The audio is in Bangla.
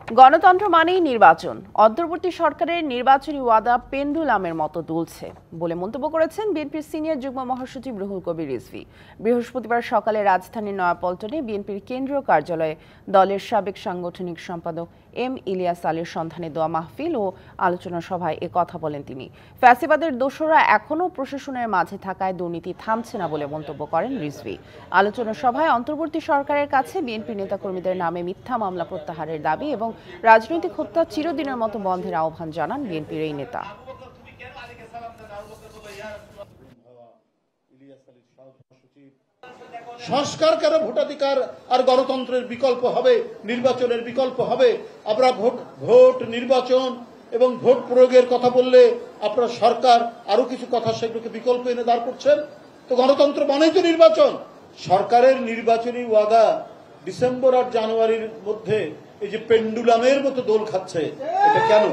গণতন্ত্র মানেই নির্বাচন। অন্তর্বর্তী সরকারের নির্বাচনী ওয়াদা পেন্ডুলামের মতো দুলছে বলে মন্তব্য করেছেন বিএনপির সিনিয়র যুগ্ম মহাসচিব রুহুল কবির রিজভী। বৃহস্পতিবার সকালে রাজধানীর নয়াপল্টনে বিএনপির কেন্দ্রীয় কার্যালয়ে দলের সাবেক সাংগঠনিক সম্পাদক এম ইলিয়াস আলীর সন্ধানে দেওয়া মাহফিল ও আলোচনা সভায় এ কথা বলেন তিনি। ফ্যাসিবাদের দোসররা এখনও প্রশাসনের মাঝে থাকায় দুর্নীতি থামছে না বলে মন্তব্য করেন রিজভী। আলোচনা সভায় অন্তর্বর্তী সরকারের কাছে বিএনপি নেতাকর্মীদের নামে মিথ্যা মামলা প্রত্যাহারের দাবি এবং রাজনৈতিক হত্যা চিরদিনের মতো বন্ধের আহ্বান জানান বিএনপির এই নেতা। সংস্কার কেন ভোটাধিকার আর গণতন্ত্রের বিকল্প হবে, নির্বাচনের বিকল্প হবে? আমরা ভোট নির্বাচন এবং ভোট প্রয়োগের কথা বললে আপনার সরকার আরো কিছু কথা সেগুলোকে বিকল্প এনে দাঁড় করছেন। তো গণতন্ত্র মানেই তো নির্বাচন। সরকারের নির্বাচনী ওয়াদা ডিসেম্বর আর জানুয়ারির মধ্যে এই যে পেন্ডুলামের মতো দোল খাচ্ছে, এটা কেন?